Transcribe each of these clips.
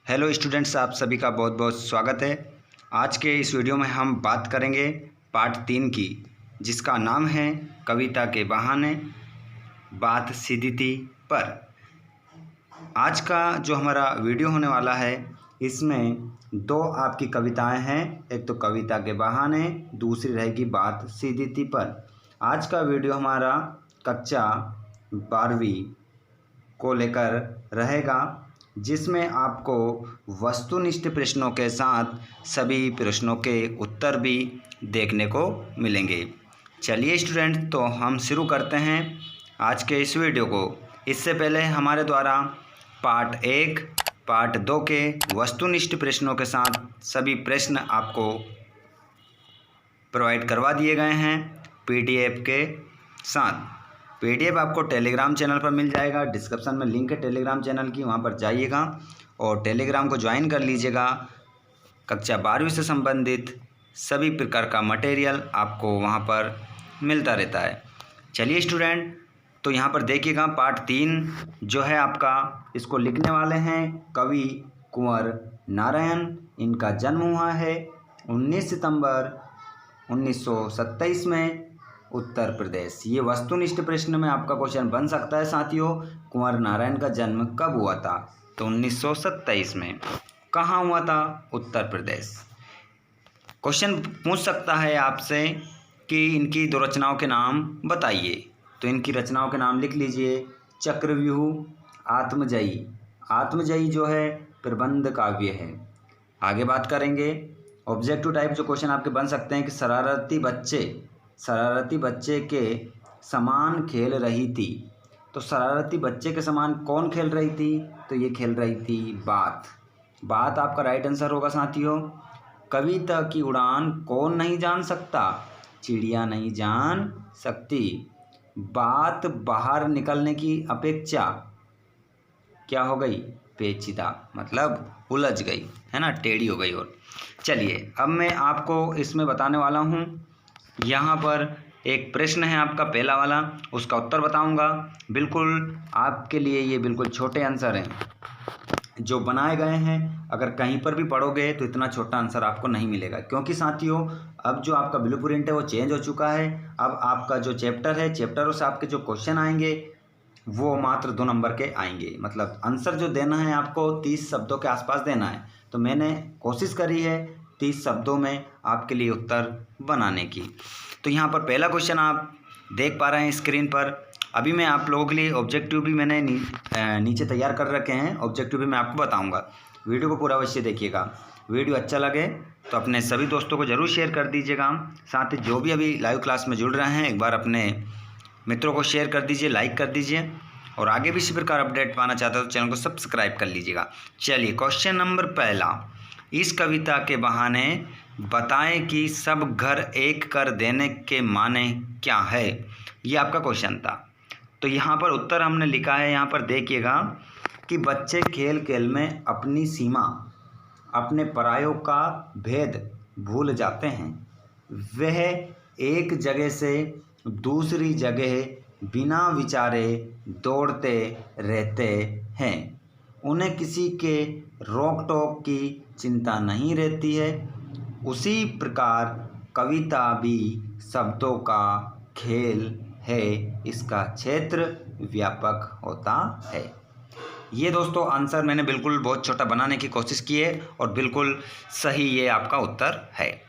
Hello students, आप सभी का बहुत बहुत स्वागत है। आज के इस वीडियो में हम बात करेंगे पार्ट 3 की, जिसका नाम है कविता के बहाने बात सीधी थी पर। आज का जो हमारा वीडियो होने वाला है, इसमें दो आपकी कविताएं हैं। एक तो कविता के बहाने, दूसरी रहेगी बात सीधी थी पर। आज का वीडियो हमारा कक्षा 12वीं को लेकर रहेगा, जिसमें आपको वस्तुनिष्ठ प्रश्नों के साथ सभी प्रश्नों के उत्तर भी देखने को मिलेंगे। चलिए स्टूडेंट, तो हम शुरू करते हैं आज के इस वीडियो को। इससे पहले हमारे द्वारा पार्ट 1, पार्ट 2 के वस्तुनिष्ठ प्रश्नों के साथ सभी प्रश्न आपको प्रोवाइड करवा दिए गए हैं पीडीएफ के साथ। पीडीएफ आपको टेलीग्राम चैनल पर मिल जाएगा। डिस्क्रिप्शन में लिंक है टेलीग्राम चैनल की, वहाँ पर जाइएगा और टेलीग्राम को ज्वाइन कर लीजिएगा। कक्षा 12वीं से संबंधित सभी प्रकार का मटेरियल आपको वहाँ पर मिलता रहता है। चलिए स्टूडेंट, तो यहाँ पर देखिएगा पार्ट 3 जो है आपका, इसको लिखने वाले हैं कवि कुंवर नारायण। इनका जन्म हुआ है 19 सितंबर 1927 में, उत्तर प्रदेश। ये वस्तुनिष्ठ प्रश्न में आपका क्वेश्चन बन सकता है साथियों। कुंवर नारायण का जन्म कब हुआ था? तो 1927 में। कहाँ हुआ था? उत्तर प्रदेश। क्वेश्चन पूछ सकता है आपसे कि इनकी दो रचनाओं के नाम बताइए। तो इनकी रचनाओं के नाम लिख लीजिए। चक्रव्यूह, आत्मजयी। आत्मजयी जो है प्रबंध काव्य है। आगे बात करेंगे ऑब्जेक्टिव टाइप जो क्वेश्चन आपके बन सकते हैं कि शरारती बच्चे के समान खेल रही थी। तो शरारती बच्चे के समान कौन खेल रही थी? तो ये खेल रही थी बात आपका राइट आंसर होगा साथियों। कविता की उड़ान कौन नहीं जान सकता? चिड़िया नहीं जान सकती। बात बाहर निकलने की अपेक्षा क्या हो गई? पेचीदा, मतलब उलझ गई, है ना, टेढ़ी हो गई। और चलिए अब मैं आपको इसमें बताने वाला हूँ। यहाँ पर एक प्रश्न है आपका पहला वाला, उसका उत्तर बताऊंगा। बिल्कुल आपके लिए ये बिल्कुल छोटे आंसर हैं जो बनाए गए हैं। अगर कहीं पर भी पढ़ोगे तो इतना छोटा आंसर आपको नहीं मिलेगा, क्योंकि साथियों अब जो आपका ब्लूप्रिंट है वो चेंज हो चुका है। अब आपका जो चैप्टर है, चैप्टरों से आपके जो क्वेश्चन आएंगे वो मात्र 2 नंबर के आएंगे। मतलब आंसर जो देना है आपको 30 शब्दों के आसपास देना है। तो मैंने कोशिश करी है 30 शब्दों में आपके लिए उत्तर बनाने की। तो यहाँ पर पहला क्वेश्चन आप देख पा रहे हैं स्क्रीन पर। अभी मैं आप लोगों के लिए ऑब्जेक्टिव भी मैंने नीचे तैयार कर रखे हैं। ऑब्जेक्टिव भी मैं आपको बताऊँगा। वीडियो को पूरा अवश्य देखिएगा। वीडियो अच्छा लगे तो अपने सभी दोस्तों को ज़रूर शेयर कर दीजिएगा। साथ ही जो भी अभी लाइव क्लास में जुड़ रहे हैं, एक बार अपने मित्रों को शेयर कर दीजिए, लाइक कर दीजिए। और आगे भी इसी प्रकार अपडेट पाना चाहते हो तो चैनल को सब्सक्राइब कर लीजिएगा। चलिए क्वेश्चन नंबर पहला, इस कविता के बहाने बताएं कि सब घर एक कर देने के माने क्या है। ये आपका क्वेश्चन था। तो यहाँ पर उत्तर हमने लिखा है, यहाँ पर देखिएगा कि बच्चे खेल खेल में अपनी सीमा, अपने परायों का भेद भूल जाते हैं। वह एक जगह से दूसरी जगह बिना विचारे दौड़ते रहते हैं। उन्हें किसी के रोक टोक की चिंता नहीं रहती है। उसी प्रकार कविता भी शब्दों का खेल है, इसका क्षेत्र व्यापक होता है। ये दोस्तों आंसर मैंने बिल्कुल बहुत छोटा बनाने की कोशिश की है और बिल्कुल सही ये आपका उत्तर है।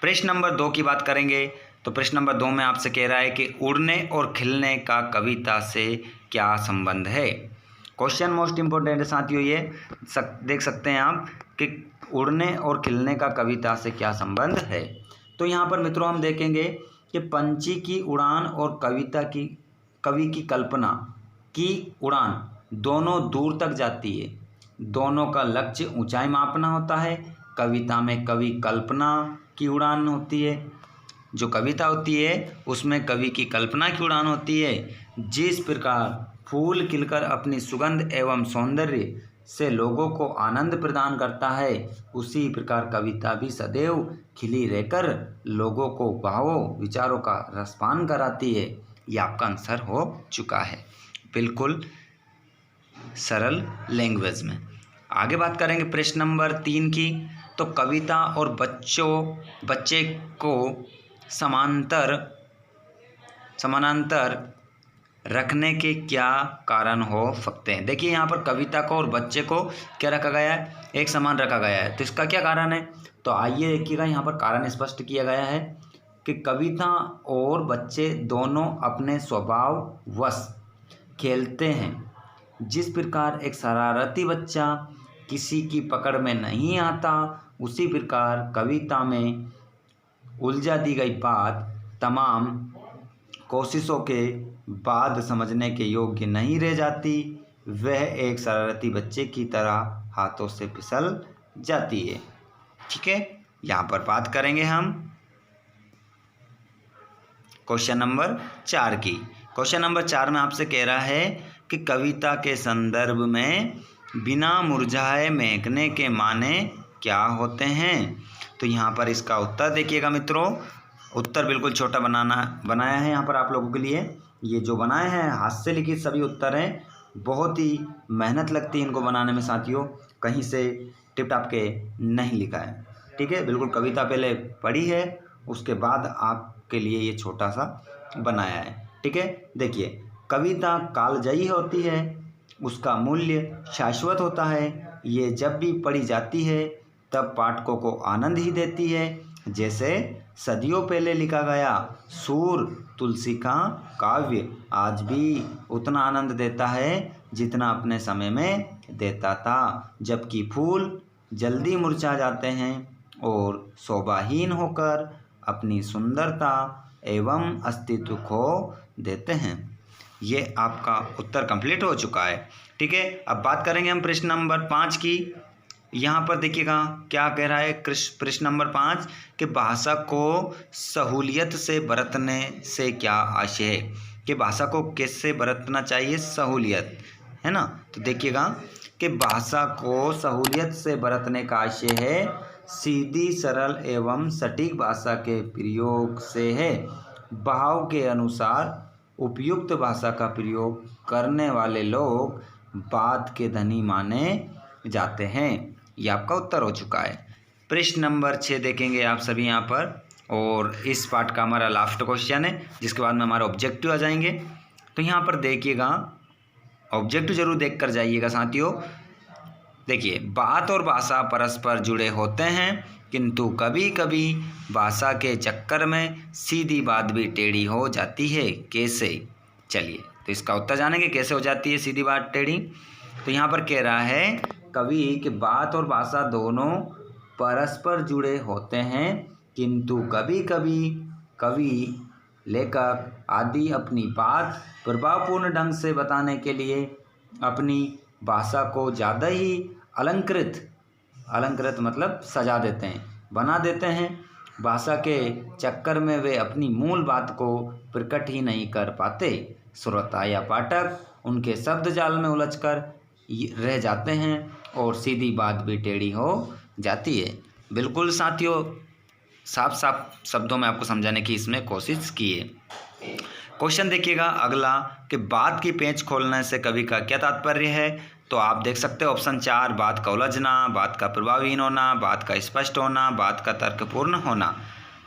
प्रश्न नंबर 2 की बात करेंगे। तो प्रश्न नंबर 2 में आपसे कह रहा है कि उड़ने और खिलने का कविता से क्या संबंध है। क्वेश्चन मोस्ट इम्पोर्टेंट है साथियों। ये देख सकते हैं आप कि उड़ने और खिलने का कविता से क्या संबंध है। तो यहाँ पर मित्रों हम देखेंगे कि पंछी की उड़ान और कवि की कल्पना की उड़ान दोनों दूर तक जाती है। दोनों का लक्ष्य ऊंचाई मापना होता है। कविता में कवि कल्पना की उड़ान होती है। जो कविता होती है उसमें कवि की कल्पना की उड़ान होती है। जिस प्रकार फूल खिलकर अपनी सुगंध एवं सौंदर्य से लोगों को आनंद प्रदान करता है, उसी प्रकार कविता भी सदैव खिली रहकर लोगों को भावों विचारों का रसपान कराती है। ये आपका आंसर हो चुका है, बिल्कुल सरल लैंग्वेज में। आगे बात करेंगे प्रश्न नंबर 3 की। तो कविता और बच्चे को समानांतर रखने के क्या कारण हो सकते हैं। देखिए यहाँ पर कविता को और बच्चे को क्या रखा गया है, एक समान रखा गया है, तो इसका क्या कारण है। तो आइए देखिएगा, यहाँ पर कारण स्पष्ट किया गया है कि कविता और बच्चे दोनों अपने स्वभाववश खेलते हैं। जिस प्रकार एक शरारती बच्चा किसी की पकड़ में नहीं आता, उसी प्रकार कविता में उलझा दी गई बात तमाम कोशिशों के बाद समझने के योग्य नहीं रह जाती। वह एक शरारती बच्चे की तरह हाथों से फिसल जाती है। ठीक है, यहाँ पर बात करेंगे हम क्वेश्चन नंबर 4 की। क्वेश्चन नंबर 4 में आपसे कह रहा है कि कविता के संदर्भ में बिना मुरझाए महकने के माने क्या होते हैं। तो यहाँ पर इसका उत्तर देखिएगा मित्रों। उत्तर बिल्कुल छोटा बनाया है यहाँ पर आप लोगों के लिए। ये जो बनाए हैं हाथ से लिखित सभी उत्तर हैं, बहुत ही मेहनत लगती है इनको बनाने में साथियों, कहीं से टिप टाप के नहीं लिखा है। ठीक है, बिल्कुल कविता पहले पढ़ी है, उसके बाद आपके लिए ये छोटा सा बनाया है। ठीक है, देखिए कविता कालजयी होती है, उसका मूल्य शाश्वत होता है। ये जब भी पढ़ी जाती है तब पाठकों को आनंद ही देती है। जैसे सदियों पहले लिखा गया सूर तुलसी का काव्य आज भी उतना आनंद देता है जितना अपने समय में देता था, जबकि फूल जल्दी मुरझा जाते हैं और शोभाहीन होकर अपनी सुंदरता एवं अस्तित्व खो देते हैं। ये आपका उत्तर कंप्लीट हो चुका है। ठीक है, अब बात करेंगे हम प्रश्न नंबर 5 की। यहाँ पर देखिएगा क्या कह रहा है प्रश्न नंबर 5 कि भाषा को सहूलियत से बरतने से क्या आशय है, कि भाषा को कैसे बरतना चाहिए, सहूलियत है ना। तो देखिएगा कि भाषा को सहूलियत से बरतने का आशय है सीधी सरल एवं सटीक भाषा के प्रयोग से है। भाव के अनुसार उपयुक्त भाषा का प्रयोग करने वाले लोग बात के धनी माने जाते हैं। यह आपका उत्तर हो चुका है। प्रश्न नंबर 6 देखेंगे आप सभी यहाँ पर, और इस पार्ट का हमारा लास्ट क्वेश्चन है, जिसके बाद में हमारा ऑब्जेक्टिव आ जाएंगे। तो यहाँ पर देखिएगा, ऑब्जेक्टिव जरूर देख कर जाइएगा साथियों। देखिए, बात और भाषा परस्पर जुड़े होते हैं, किंतु कभी कभी भाषा के चक्कर में सीधी बात भी टेढ़ी हो जाती है। कैसे, चलिए तो इसका उत्तर जानेंगे कैसे हो जाती है सीधी बात टेढ़ी। तो यहाँ पर कह रहा है कवि कि बात और भाषा दोनों परस्पर जुड़े होते हैं, किंतु कभी कभी कवि लेखक आदि अपनी बात प्रभावपूर्ण ढंग से बताने के लिए अपनी भाषा को ज़्यादा ही अलंकृत मतलब सजा देते हैं, बना देते हैं। भाषा के चक्कर में वे अपनी मूल बात को प्रकट ही नहीं कर पाते। श्रोता या पाठक उनके शब्द जाल में उलझकर रह जाते हैं और सीधी बात भी टेढ़ी हो जाती है। बिल्कुल साथियों, साफ साफ शब्दों में आपको समझाने की इसमें कोशिश की है। क्वेश्चन देखिएगा अगला कि बात की पेंच खोलने से कवि का क्या तात्पर्य है। तो आप देख सकते हो ऑप्शन 4, बात का उलझना, बात का प्रभावहीन होना, बात का स्पष्ट होना, बात का तर्कपूर्ण होना।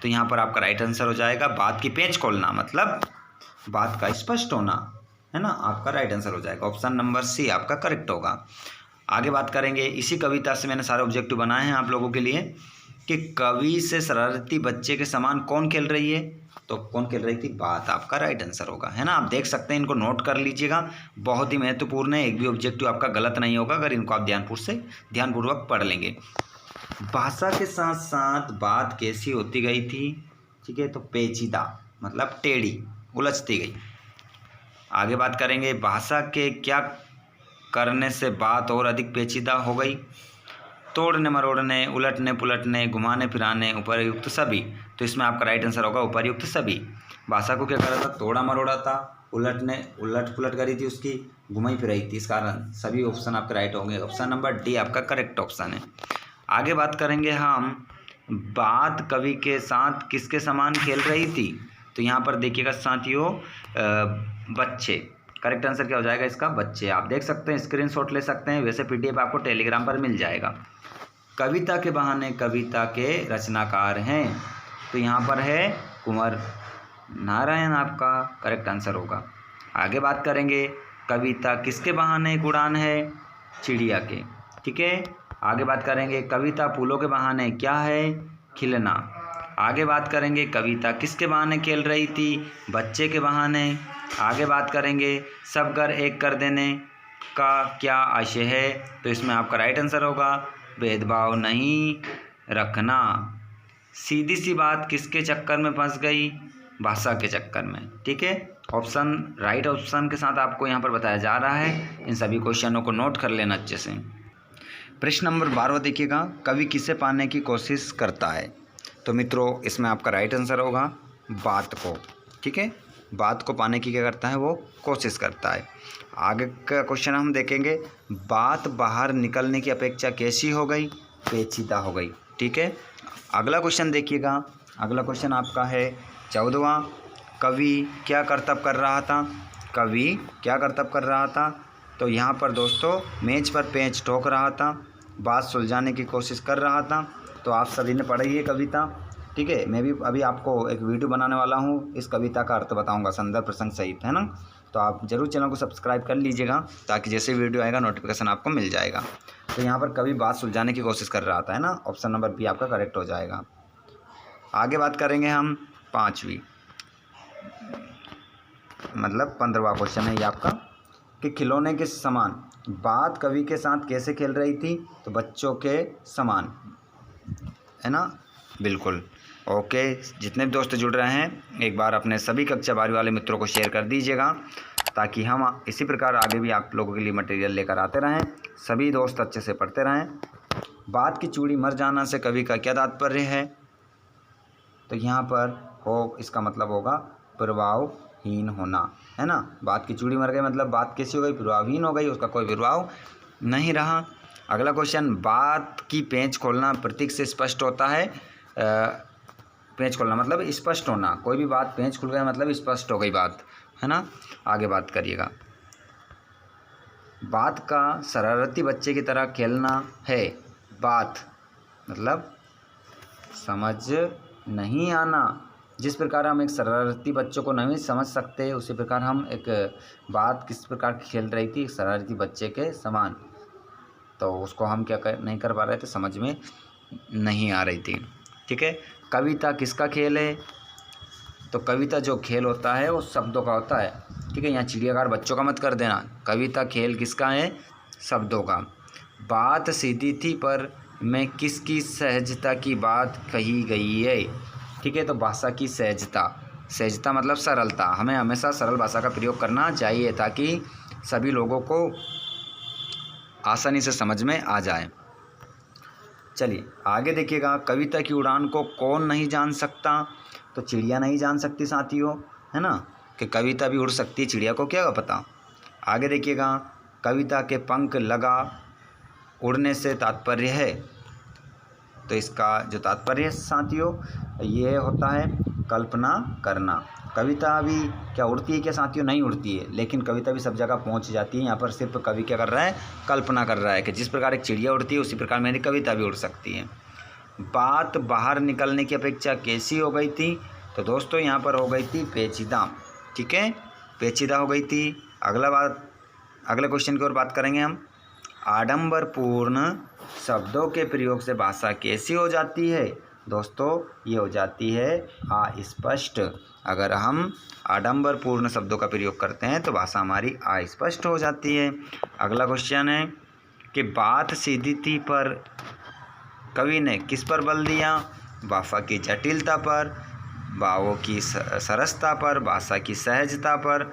तो यहाँ पर आपका राइट आंसर हो जाएगा बात की पेंच खोलना, मतलब बात का स्पष्ट होना, है ना, आपका राइट आंसर हो जाएगा। ऑप्शन नंबर सी आपका करेक्ट होगा। आगे बात करेंगे, इसी कविता से मैंने सारे ऑब्जेक्टिव बनाए हैं आप लोगों के लिए कि कवि से शरारती बच्चे के समान कौन खेल रही है। तो कौन खेल रही थी, बात आपका राइट आंसर होगा, है ना। आप देख सकते हैं, इनको नोट कर लीजिएगा, बहुत ही महत्वपूर्ण है। एक भी ऑब्जेक्टिव आपका गलत नहीं होगा अगर इनको आप ध्यानपूर्वक पढ़ लेंगे। भाषा के साथ साथ बात कैसी होती गई थी, ठीक है, तो पेचीदा मतलब टेढ़ी, उलझती गई। आगे बात करेंगे, भाषा के क्या करने से बात और अधिक पेचीदा हो गई। तोड़ने मरोड़ने, उलटने पुलटने, घुमाने फिराने, उपर्युक्त सभी। तो इसमें आपका राइट आंसर होगा उपर्युक्त सभी। भाषा को क्या कर रहा था, तोड़ा मरोड़ा था, उलट पुलट करी थी, उसकी घुमाई फिराई थी, इस कारण सभी ऑप्शन आपके राइट होंगे। ऑप्शन नंबर डी आपका करेक्ट ऑप्शन है। आगे बात करेंगे हम, बात कवि के साथ किसके समान खेल रही थी। तो यहाँ पर देखिएगा साथियों, बच्चे करेक्ट आंसर क्या हो जाएगा इसका? बच्चे। आप देख सकते हैं, स्क्रीनशॉट ले सकते हैं, वैसे PDF आपको टेलीग्राम पर मिल जाएगा। कविता के बहाने कविता के रचनाकार हैं, तो यहाँ पर है कुंवर नारायण, आपका करेक्ट आंसर होगा। आगे बात करेंगे, कविता किसके बहाने एक उड़ान है? चिड़िया के। ठीक है, आगे बात करेंगे, कविता फूलों के बहाने क्या है? खिलना। आगे बात करेंगे, कविता किसके बहाने खेल रही थी? बच्चे के बहाने। आगे बात करेंगे, सब घर एक कर देने का क्या आशय है? तो इसमें आपका राइट आंसर होगा भेदभाव नहीं रखना। सीधी सी बात किसके चक्कर में फंस गई? भाषा के चक्कर में। ठीक है, ऑप्शन राइट ऑप्शन के साथ आपको यहाँ पर बताया जा रहा है। इन सभी क्वेश्चनों को नोट कर लेना अच्छे से। प्रश्न नंबर 12 देखिएगा, कवि किसे पाने की कोशिश करता है? तो मित्रों इसमें आपका राइट आंसर होगा बात को। ठीक है, बात को पाने की क्या करता है? वो कोशिश करता है। आगे का क्वेश्चन हम देखेंगे, बात बाहर निकलने की अपेक्षा कैसी हो गई? पेचीदा हो गई। ठीक है, अगला क्वेश्चन देखिएगा। अगला क्वेश्चन आपका है 14वां, कवि क्या करतब कर रहा था? कवि क्या करतब कर रहा था? तो यहाँ पर दोस्तों मेज पर पेंच ठोक रहा था, बात सुलझाने की कोशिश कर रहा था। तो आप सभी ने पढ़ी है कविता। ठीक है, मैं भी अभी आपको एक वीडियो बनाने वाला हूँ, इस कविता का अर्थ बताऊँगा संदर्भ प्रसंग सहित, है ना। तो आप ज़रूर चैनल को सब्सक्राइब कर लीजिएगा, ताकि जैसे वीडियो आएगा नोटिफिकेशन आपको मिल जाएगा। तो यहाँ पर कवि बात सुलझाने की कोशिश कर रहा था, है ना। ऑप्शन नंबर बी आपका करेक्ट हो जाएगा। आगे बात करेंगे हम 5वीं, मतलब 15वां क्वेश्चन है ये आपका, कि खिलौने के समान बात कवि के साथ कैसे खेल रही थी? तो बच्चों के समान, है ना। बिल्कुल ओके। जितने भी दोस्त जुड़ रहे हैं, एक बार अपने सभी कक्षा 12 वाले मित्रों को शेयर कर दीजिएगा, ताकि हम इसी प्रकार आगे भी आप लोगों के लिए मटेरियल लेकर आते रहें। सभी दोस्त अच्छे से पढ़ते रहें। बात की चूड़ी मर जाना से कवि का क्या तात्पर्य है? तो यहाँ पर हो, इसका मतलब होगा प्रभावहीन होना, है ना। बात की चूड़ी मर गई मतलब बात कैसी हो गई? प्रभावहीन हो गई, उसका कोई प्रभाव नहीं रहा। अगला क्वेश्चन, बात की पेंच खोलना प्रतीक से स्पष्ट होता है। पेंच खोलना मतलब स्पष्ट होना, कोई भी बात पेंच खुल गया मतलब स्पष्ट हो गई बात, है ना। आगे बात करिएगा, बात का शरारती बच्चे की तरह खेलना है। बात मतलब समझ नहीं आना। जिस प्रकार हम एक शरारती बच्चों को नहीं समझ सकते, उसी प्रकार हम एक बात किस प्रकार खेल रही थी शरारती बच्चे के समान, तो उसको हम नहीं कर पा रहे थे, समझ में नहीं आ रही थी। ठीक है, कविता किसका खेल है? तो कविता जो खेल होता है वो शब्दों का होता है। ठीक है, यहाँ चिड़ियाघर बच्चों का मत कर देना। कविता खेल किसका है? शब्दों का। बात सीधी थी पर मैं किसकी सहजता की बात कही गई है? ठीक है, तो भाषा की सहजता। सहजता मतलब सरलता। हमें हमेशा सरल भाषा का प्रयोग करना चाहिए, ताकि सभी लोगों को आसानी से समझ में आ जाए। चलिए आगे देखिएगा, कविता की उड़ान को कौन नहीं जान सकता? तो चिड़िया नहीं जान सकती साथियों, है ना, कि कविता भी उड़ सकती है, चिड़िया को क्या पता। आगे देखिएगा, कविता के पंख लगा उड़ने से तात्पर्य है। तो इसका जो तात्पर्य है साथियों, ये होता है कल्पना करना। कविता भी क्या उड़ती है क्या साथियों? नहीं उड़ती है, लेकिन कविता भी सब जगह पहुंच जाती है। यहाँ पर सिर्फ कवि क्या कर रहा है? कल्पना कर रहा है कि जिस प्रकार एक चिड़िया उड़ती है, उसी प्रकार मेरी कविता भी उड़ सकती है। बात बाहर निकलने की अपेक्षा कैसी हो गई थी? तो दोस्तों यहाँ पर हो गई थी पेचीदा। ठीक है, पेचीदा हो गई थी। अगले क्वेश्चन की ओर बात करेंगे हम, आडंबरपूर्ण शब्दों के प्रयोग से भाषा कैसी हो जाती है? दोस्तों ये हो जाती है अस्पष्ट। अगर हम आडंबरपूर्ण शब्दों का प्रयोग करते हैं तो भाषा हमारी अस्पष्ट हो जाती है। अगला क्वेश्चन है कि बात सीधी थी पर कवि ने किस पर बल दिया? भाषा की जटिलता पर, भावों की सरसता पर, भाषा की सहजता पर,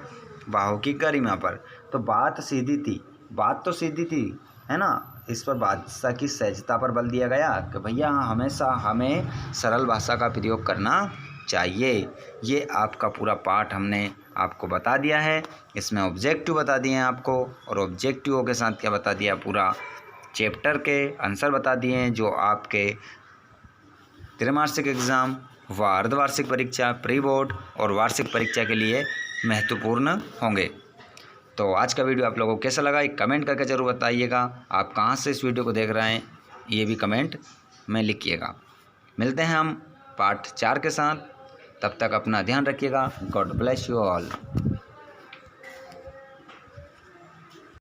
भावों की गरिमा पर। तो बात सीधी थी, बात तो सीधी थी, है ना, इस पर भाषा की सहजता पर बल दिया गया कि भैया हमेशा हमें सरल भाषा का प्रयोग करना चाहिए। ये आपका पूरा पाठ हमने आपको बता दिया है। इसमें ऑब्जेक्टिव बता दिए हैं आपको, और ऑब्जेक्टिवों के साथ क्या बता दिया? पूरा चैप्टर के आंसर बता दिए हैं, जो आपके त्रैमासिक एग्ज़ाम व अर्धवार्षिक परीक्षा, प्री बोर्ड और वार्षिक परीक्षा के लिए महत्वपूर्ण होंगे। तो आज का वीडियो आप लोगों को कैसा लगा एक कमेंट करके ज़रूर बताइएगा। आप कहाँ से इस वीडियो को देख रहे हैं ये भी कमेंट में लिखिएगा। मिलते हैं हम पार्ट 4 के साथ, तब तक अपना ध्यान रखिएगा। God bless you all.